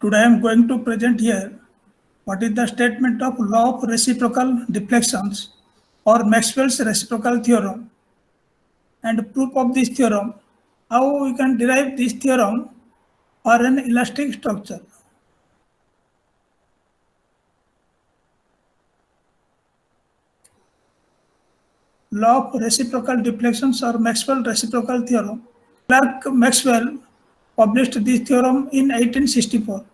Today I am going to present here what is the statement of law of reciprocal deflections or Maxwell's reciprocal theorem and proof of this theorem, how we can derive this theorem for an elastic structure. Law of reciprocal deflections or Maxwell reciprocal theorem. Clerk Maxwell published this theorem in 1864.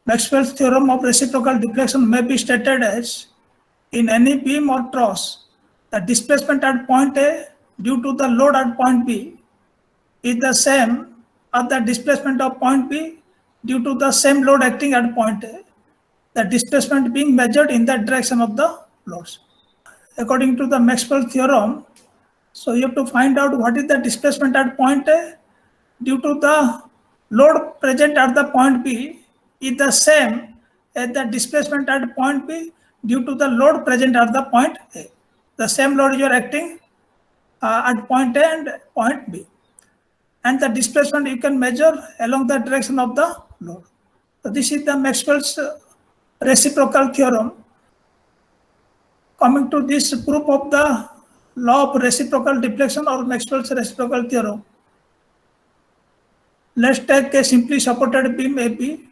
Maxwell's theorem of reciprocal deflection may be stated as: in any beam or truss, the displacement at point A due to the load at point B is the same as the displacement of point B due to the same load acting at point A, the displacement being measured in the direction of the loads. According to the Maxwell theorem, so you have to find out what is the displacement at point A due to the load present at the point B is the same as the displacement at point B due to the load present at the point A. The same load you are acting at point A and point B. And the displacement you can measure along the direction of the load. So this is the Maxwell's reciprocal theorem. Coming to this proof of the law of reciprocal deflection or Maxwell's reciprocal theorem. Let's take a simply supported beam AB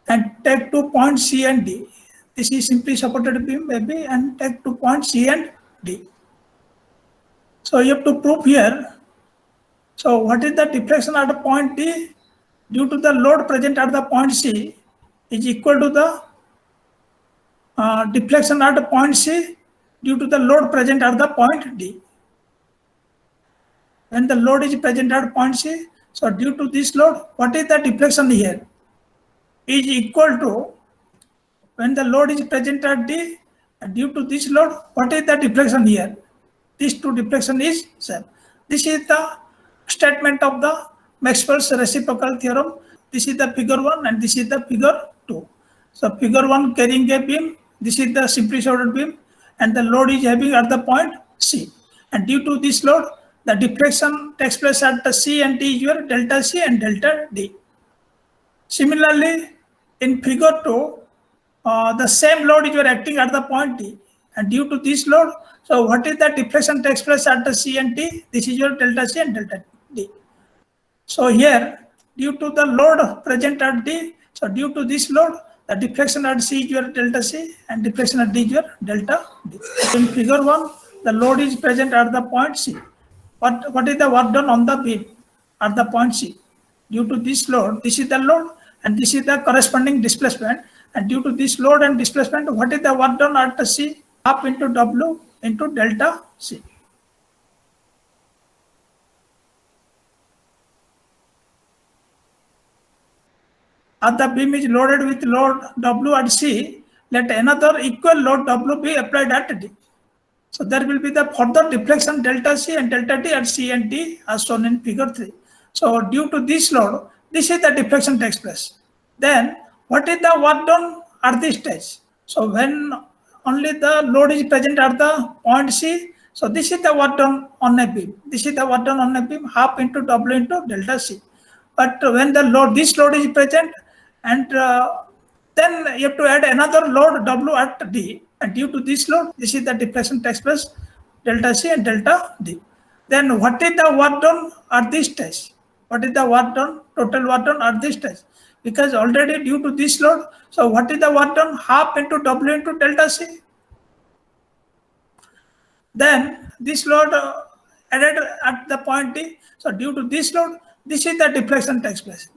and take 2 points C and D. This is simply supported beam AB and take 2 points C and D. So you have to prove here. So what is the deflection at the point D due to the load present at the point C is equal to the deflection at the point C due to the load present at the point D. When the load is present at point C, so due to this load, what is the deflection here? Is equal to, when the load is present at D, and due to this load, what is the deflection here? These two deflection is same. This is the statement of the Maxwell's reciprocal theorem. This is the figure 1 and this is the figure 2. So figure 1 carrying a beam, this is the simply supported beam and the load is having at the point C. And due to this load, the deflection takes place at the C and D is your delta C and delta D. Similarly, in figure 2, the same load is your acting at the point D. And due to this load, so what is the deflection takes place at the C and D? This is your delta C and delta D. So here, due to the load present at D, so due to this load, the deflection at C is your delta C and deflection at D is your delta D. In figure 1, the load is present at the point C. What is the work done on the beam at the point C? Due to this load, this is the load and this is the corresponding displacement. And due to this load and displacement, what is the work done at the C? Half into W into delta C. As the beam is loaded with load W at C, let another equal load W be applied at D. So there will be the further deflection delta C and delta D at C and D as shown in figure 3. So due to this load, this is the deflection takes place. Then what is the work done at this stage? So when only the load is present at the point C, so this is the work done on a beam. This is the work done on a beam, half into W into delta C. But when the load, this load is present, and then you have to add another load W at D. And due to this load, this is the deflection takes place, delta C and delta D. Then what is the work done at this stage? What is the work done, total work done at this stage? Because already due to this load, so what is the work done? Half into W into delta C. Then this load added at the point D. So due to this load, this is the deflection takes place.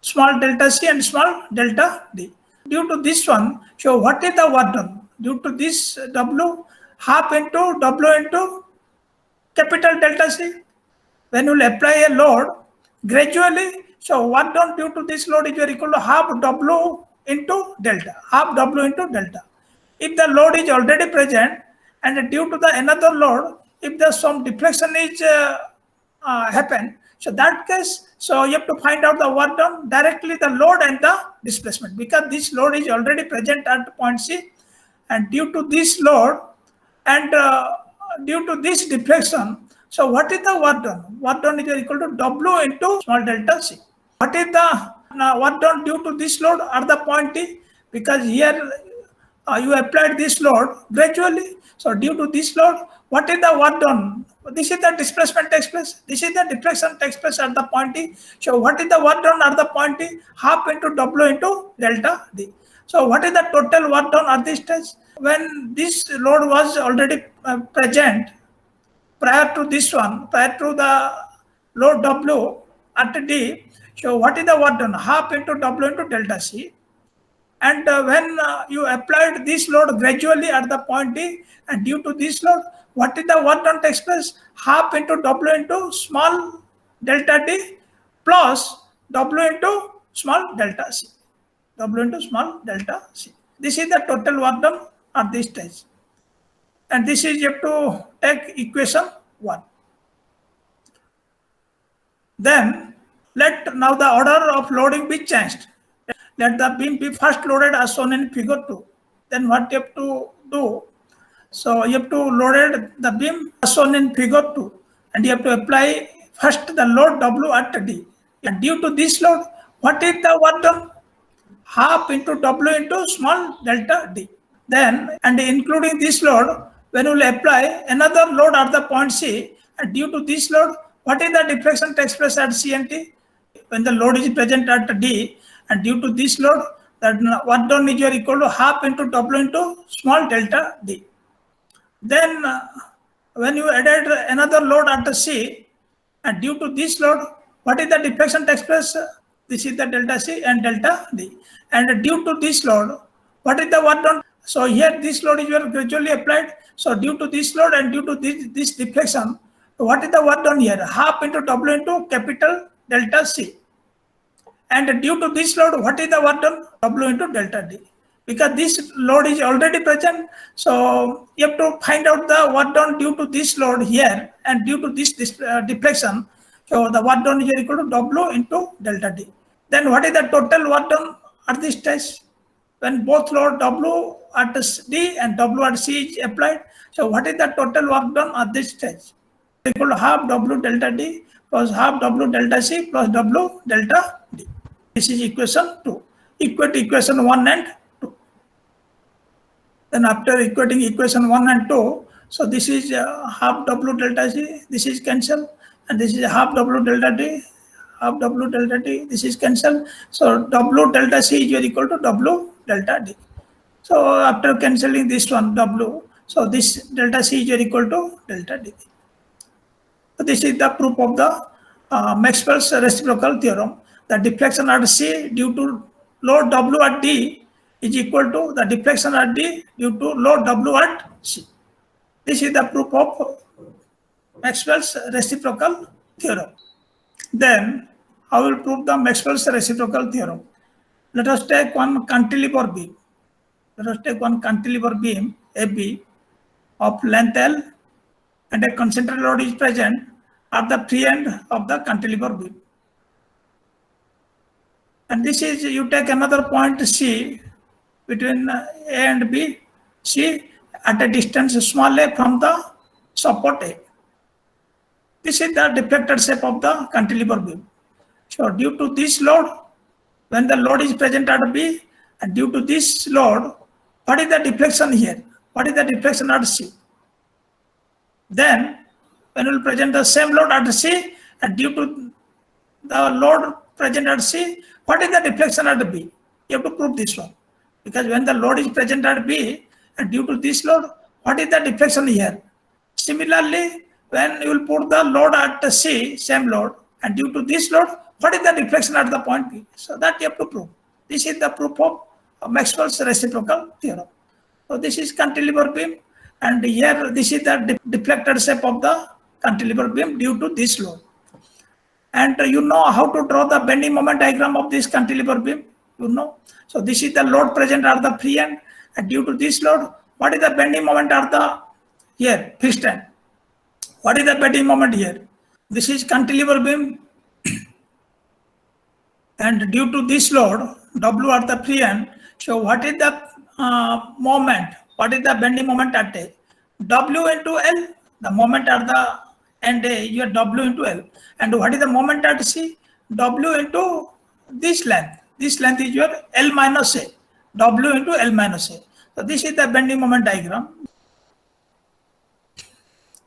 Small delta C and small delta D. Due to this one, so what is the work done? Due to this W, half into W into capital delta C. When you will apply a load, gradually, so work done due to this load is equal to half W into delta, half W into delta. If the load is already present and due to the another load, if the some deflection is happen, so that case, so you have to find out the work done directly the load and the displacement, because this load is already present at point C, and due to this load and due to this deflection, so what is the work done? Work done is equal to W into small delta C. What is the work done due to this load at the point T? Because here you applied this load gradually. So due to this load, what is the work done? This is the displacement takes place. This is the deflection takes place at the point T. So what is the work done at the point T? Half into W into delta D. So what is the total work done at this stage? When this load was already present prior to this one, prior to the load W at D, so what is the work done? Half into W into delta C. And when you applied this load gradually at the point D, and due to this load, what is the work done takes place? Half into W into small delta D plus W into small delta C. W into small delta C. This is the total work done at this stage. And this is you have to take equation 1. Then let now the order of loading be changed. Let the beam be first loaded as shown in figure 2. Then what you have to do? So you have to load the beam as shown in figure 2, and you have to apply first the load W at D. And due to this load, what is the work done? Half into W into small delta D. Then, and including this load, when you will apply another load at the point C, and due to this load, what is the deflection takes place at C and T? When the load is present at D, and due to this load, that work done is equal to half into W into small delta D. Then, when you added another load at C, and due to this load, what is the deflection takes place? This is the delta C and delta D. And due to this load, what is the work done? So here this load is gradually applied. So due to this load and due to this deflection, what is the work done here? Half into W into capital delta C. And due to this load, what is the work done? W into delta D. Because this load is already present, so you have to find out the work done due to this load here and due to this deflection. So the work done is equal to W into delta D. Then what is the total work done at this stage? When both load W at D and W at C is applied, so what is the total work done at this stage? Equal to half W delta D plus half W delta C plus W delta D. This is equation 2. Equate equation 1 and 2. Then after equating equation 1 and 2, so this is half W delta C, this is cancelled, and this is half W delta D, half W delta D, this is cancelled. So W delta C is equal to W delta D. So after cancelling this one W, so this delta C is equal to delta D. So this is the proof of the Maxwell's reciprocal theorem. The deflection at C due to load W at D is equal to the deflection at D due to load W at C. This is the proof of Maxwell's reciprocal theorem. Then I will prove the Maxwell's reciprocal theorem. Let us take one cantilever beam. Let us take one cantilever beam AB of length L, and a concentrated load is present at the free end of the cantilever beam. And this is, you take another point C between A and B, C at a distance small a from the support A. This is the deflected shape of the cantilever beam. So due to this load, when the load is present at B, and due to this load, what is the deflection here? What is the deflection at C? Then, when we will present the same load at C, and due to the load present at C, what is the deflection at B? You have to prove this one. Because when the load is present at B, and due to this load, what is the deflection here? Similarly, when you will put the load at C, same load, and due to this load, what is the deflection at the point B? So that you have to prove. This is the proof of Maxwell's reciprocal theorem. So this is cantilever beam, and here this is the deflected shape of the cantilever beam due to this load. And you know how to draw the bending moment diagram of this cantilever beam, you know. So this is the load present at the free end, and due to this load, what is the bending moment at the here fixed end? What is the bending moment here? This is cantilever beam, and due to this load W at the free end, so what is the moment? What is the bending moment at A? W into L. The moment at the end A, you have W into L. And what is the moment at C? W into this length is your L minus A, W into L minus A. So this is the bending moment diagram.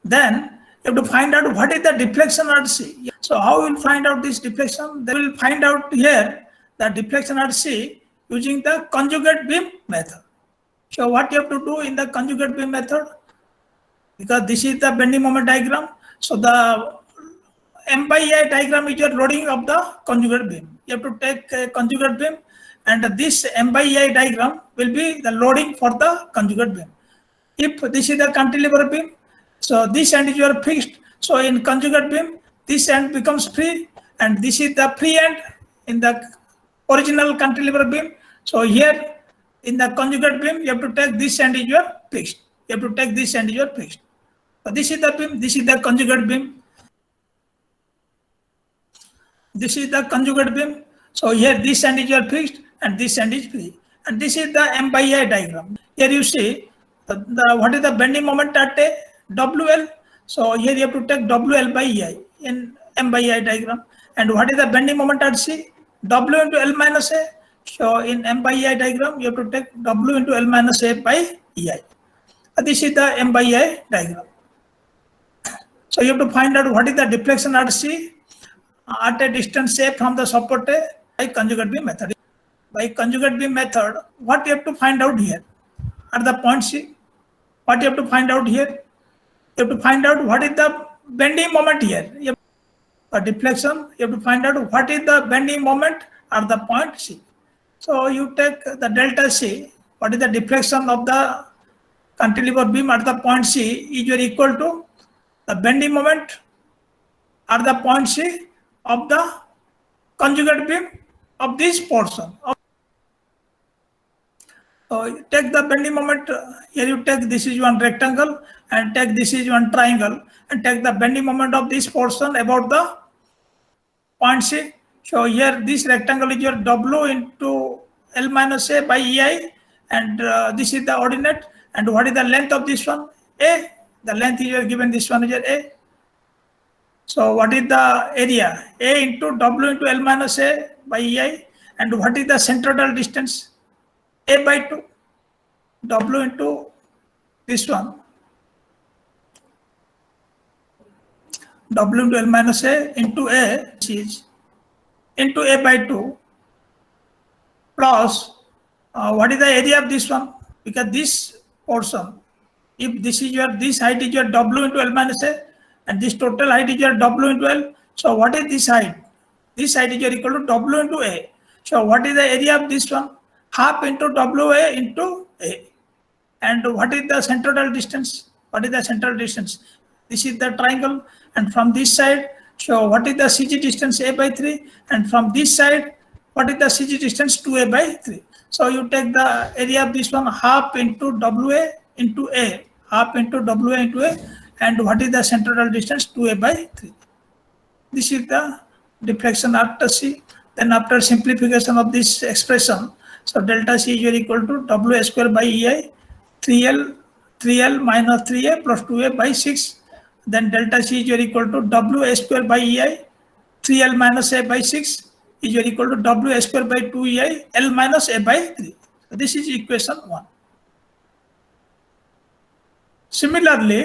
Then you have to find out what is the deflection at C. So how we will find out this deflection? They will find out here the deflection at C using the conjugate beam method. So what you have to do in the conjugate beam method? Because this is the bending moment diagram. So the M by I diagram is your loading of the conjugate beam. You have to take a conjugate beam, and this M by I diagram will be the loading for the conjugate beam. If this is the cantilever beam, so this end is your fixed. So in conjugate beam, this end becomes free, and this is the free end in the original cantilever beam. So here in the conjugate beam, you have to take this end is your fixed. You have to take this end is your fixed. So this is the beam, this is the conjugate beam. This is the conjugate beam. So here this end is your fixed and this end is free. And this is the M by I diagram. Here you see what is the bending moment at a WL. So here you have to take WL by I in M by I diagram. And what is the bending moment at C? W into L minus A. So in M by I diagram, you have to take W into L minus A by EI. This is the M by I diagram. So you have to find out what is the deflection at C at a distance A from the support A by conjugate beam method. By conjugate beam method, what you have to find out here at the point C? What you have to find out here? You have to find out what is the bending moment here. You have a deflection, you have to find out what is the bending moment at the point C. So you take the delta C, what is the deflection of the cantilever beam at the point C is equal to the bending moment at the point C of the conjugate beam of this portion. So take the bending moment, here you take this is one rectangle and take this is one triangle and take the bending moment of this portion about the point C. So here this rectangle is your W into L minus A by EI, and this is the ordinate. And what is the length of this one? A. The length is given, this one is A. So what is the area? A into W into L minus A by EI. And what is the centroidal distance? A by 2. W into this one. W into L minus A into A, which is into A by 2 plus what is the area of this one? Because this portion, if this is your, this height is your W into L minus A and this total height is your W into L. So what is this height? This height is equal to W into A. So what is the area of this one? Half into WA into A. And what is the centroidal distance? What is the central distance? This is the triangle, and from this side, so what is the CG distance? A by 3, and from this side, what is the CG distance? 2A by 3. So you take the area of this one, half into WA into A, half into WA into A, and what is the centroidal distance? 2A by 3. This is the deflection after C. Then after simplification of this expression, so delta C is equal to WA square by EI, 3L minus 3A plus 2A by 6. Then delta C is equal to WA square by EI, 3L minus A by 6 is equal to WA square by 2EI, L minus A by 3. So this is equation 1. Similarly,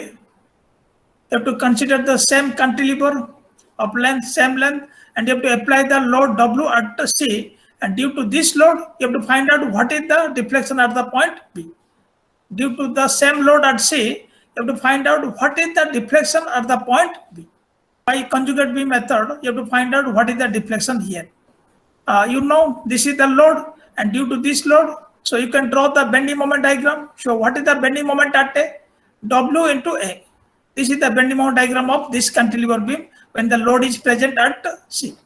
you have to consider the same cantilever of length, same length, and you have to apply the load W at C. And due to this load, you have to find out what is the deflection at the point B. Due to the same load at C, you have to find out what is the deflection at the point B. By conjugate beam method, you have to find out what is the deflection here. You know this is the load, and due to this load, so you can draw the bending moment diagram. So what is the bending moment at A? W into A. This is the bending moment diagram of this cantilever beam when the load is present at C.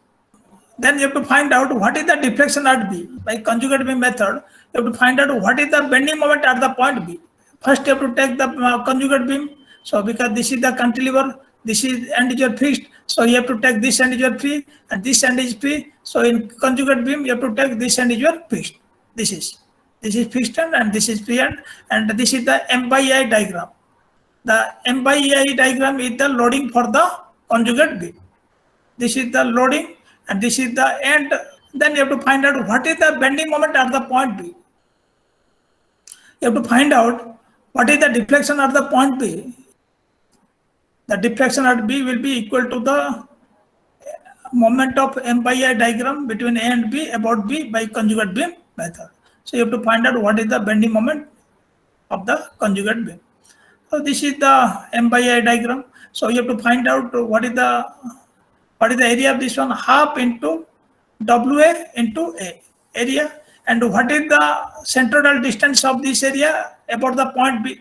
Then you have to find out what is the deflection at B. By conjugate beam method, you have to find out what is the bending moment at the point B. First, you have to take the conjugate beam. So because this is the cantilever, this is end is your fixed. So you have to take this end is your free and this end is free. So in conjugate beam, you have to take this end is your fixed. This is fixed end and this is free end, and this is the M by I diagram. The M by I diagram is the loading for the conjugate beam. This is the loading and this is the end Then you have to find out what is the bending moment at the point B. You have to find out what is the deflection at the point B. The deflection at B will be equal to the moment of M by I diagram between A and B about B by conjugate beam method. So you have to find out what is the bending moment of the conjugate beam. So this is the M by I diagram. So you have to find out what is the area of this one, half into WA into A area, and what is the central distance of this area about the point B.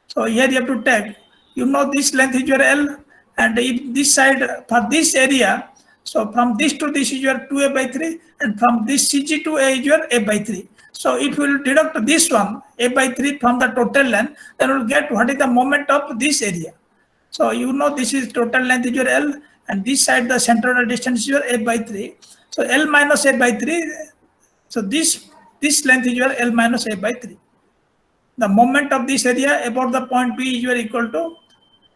So here you have to take, you know, this length is your L, and if this side for this area, so from this to this is your 2A by 3, and from this CG to A is your A by 3. So if we will deduct this one, A by 3 from the total length, then we will get what is the moment of this area. So you know this is total length is your L, and this side the central distance is your A by 3. So L minus A by 3, so this length is your L minus A by 3. The moment of this area about the point B is your equal to,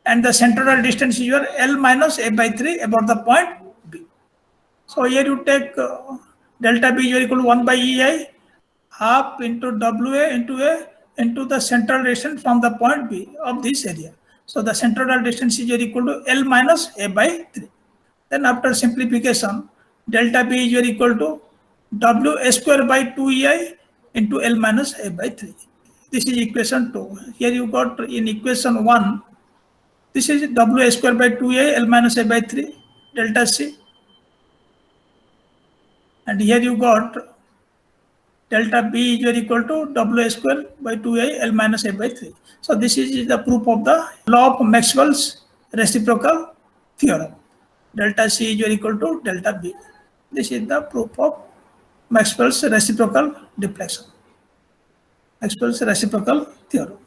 and the central distance is your L minus A by 3 about the point B. So here you take delta B is your equal to 1 by EI half into WA into A into the central distance from the point B of this area. So the central distance is equal to L minus A by 3. Then after simplification, delta B is equal to W square by 2EI into L minus A by 3. This is equation 2. Here you got in equation 1, this is W square by 2A L minus A by 3 delta C. And here you got delta B is equal to W square by 2A L minus A by 3. So this is the proof of the law of Maxwell's reciprocal theorem. Delta C is equal to delta B. This is the proof of Maxwell's reciprocal deflection. Maxwell's reciprocal theorem.